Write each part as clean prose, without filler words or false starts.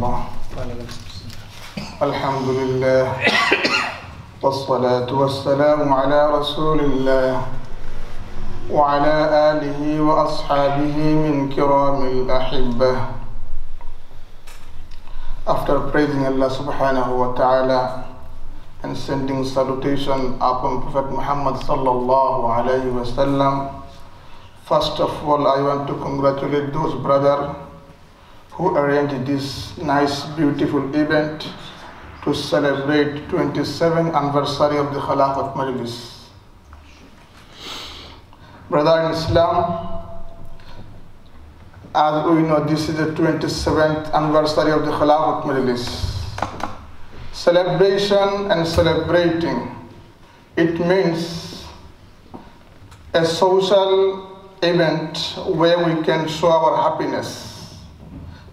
الله. الحمد لله والصلاة والسلام على رسول الله وعلى آله وأصحابه من كرام الأحبة. After praising Allah subhanahu wa ta'ala and sending salutation upon Prophet Muhammad sallallahu alayhi wa sallam, first of all I want to congratulate those brothers who arranged this nice beautiful event to celebrate 27th anniversary of the Khilafat Majlis. Brother in Islam, as we know, this is the 27th anniversary of the Khilafat Majlis. Celebration and celebrating, it means a social event where we can show our happiness.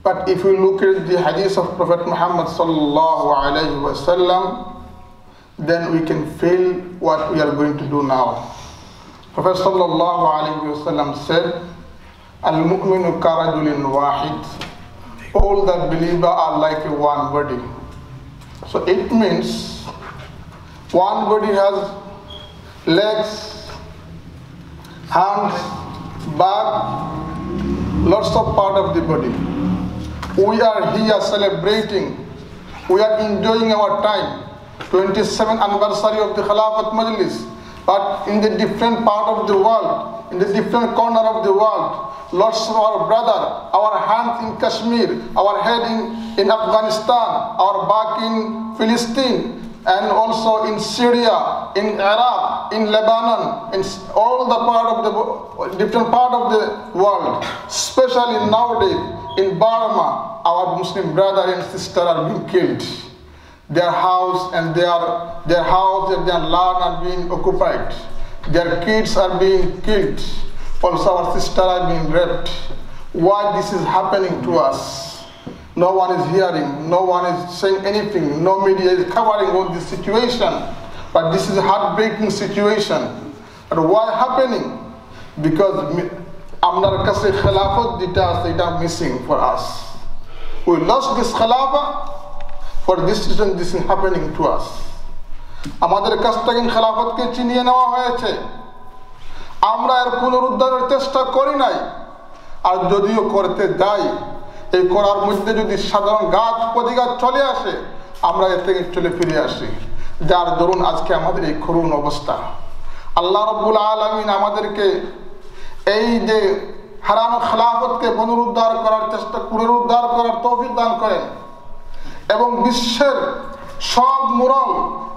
But if we look at the hadith of Prophet Muhammad sallallahu alayhi wa sallam, then we can feel what we are going to do now. Prophet sallallahu alayhi wa sallam said, Al-mu'minu karajulin wahid. All the believers are like one body. So it means one body has legs, hands, back, lots of part of the body. We are here celebrating, we are enjoying our time, 27th anniversary of the Khilafat Majlis. But in the different part of the world, in the different corner of the world, lots of our brother, our hands in Kashmir, our head in Afghanistan, our back in Palestine, and also in Syria, in Iraq, in Lebanon, in all the part of the different part of the world, especially nowadays in Burma, our Muslim brother and sister are being killed. Their house and their land are being occupied. Their kids are being killed. Also our sisters are being raped. Why this is happening to us? No one is hearing, no one is saying anything, no media is covering all this situation. But this is a heartbreaking situation. And why happening? Because Amnar Kasir Khilafat details they are missing for us. We lost this Khilafah, for this reason this is happening to us. আমাদের কাছ থেকে খেলাফতকে চিনিয়ে নেওয়া হয়েছে, আমরা এর পুনরুদ্ধারের চেষ্টা করি নাই, আর যদিও করতে যাই, এই করার মধ্যে যদি সাধারণ গাছ প্রতিঘাত চলে আসে, আমরা এর থেকে চলে ফিরে আসি, যার দরুন আজকে আমাদের এই করুণ অবস্থা। আল্লাহ রাব্বুল আলামিন আমাদেরকে এই যে হারানো খেলাফতকে পুনরুদ্ধার করার তৌফিক দান করেন এবং বিশ্বের সব মুরল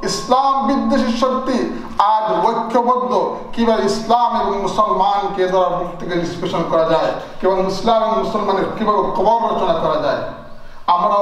ইসলাম বিদ্বেষী শক্তি আজ ঐক্যবদ্ধ কিভাবে ইসলাম এবং মুসলমানকে দ্বারা মুখ থেকে নিষ্পেষণ করা যায়, কিভাবে ইসলাম এবং মুসলমানের কিভাবে কবর রচনা করা যায়। আমরা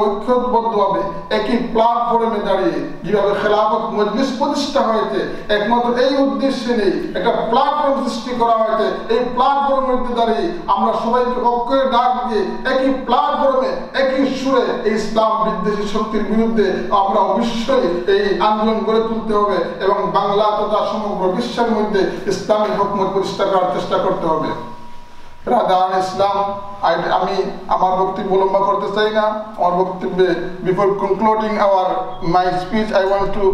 ঐক্যবদ্ধভাবে একই প্ল্যাটফর্মে দাঁড়িয়ে যেভাবে খেলাফত মজলিস প্রতিষ্ঠা হয়েছে, একমাত্র এই উদ্দেশ্যে নেই, একটা প্ল্যাটফর্ম সৃষ্টি করা হয়েছে। এই প্ল্যাটফর্মের মধ্যে দাঁড়িয়ে আমরা সবাইকে ঐক্যের ডাক দিয়ে একই প্ল্যাটফর্মে একই সুরে এই ইসলাম বিদ্বেষী শক্তির বিরুদ্ধে আমরা অবশ্যই এই আন্দোলন গড়ে তুলতে হবে এবং বাংলা তথা সমগ্র বিশ্বের মধ্যে ইসলামী হুকুমত প্রতিষ্ঠা করার চেষ্টা করতে হবে। রাদান ইসলাম, আমি আমার বক্তব্য লম্বা করতে চাই না। আমার বক্তব্যে before concluding my speech, I want to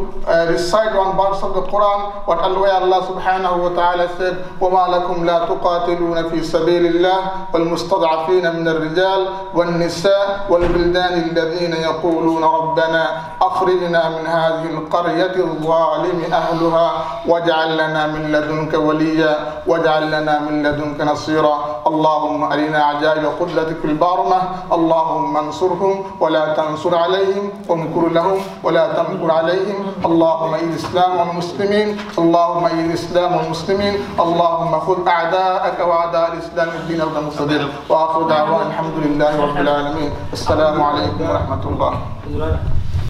recite one verse of the Quran, what Allah subhanahu wa ta'ala said, وَمَا لَكُمْ لَا تُقَاتِلُونَ فِي سَبِيلِ اللَّهِ وَالْمُسْتَضْعَفِينَ مِنَ الرِّجَالِ وَالنِّسَاءِ وَالْوِلْدَانِ الَّذِينَ يَقُولُونَ رَبَّنَا أَخْرِجْنَا مِنْ هَذِهِ الْقَرْيَةِ الظَّالِمِ أَهْلُهَا وَاجْعَلْ لَنَا مِنْ لَدُنْكَ وَلِيًّا وَاجْعَلْ لَنَا مِنْ لَدُنْكَ نَصِيرًا اللهم أرنا عجائب قدرتك البارمة اللهم انصرهم ولا تنصر عليهم وامكر لهم ولا تمكر عليهم اللهم أيد الإسلام والمسلمين اللهم أيد الإسلام والمسلمين اللهم خذ أعداءك وأعداء الإسلام الدين والمصدر وآخر دعوانا الحمد لله رب العالمين السلام عليكم ورحمة الله.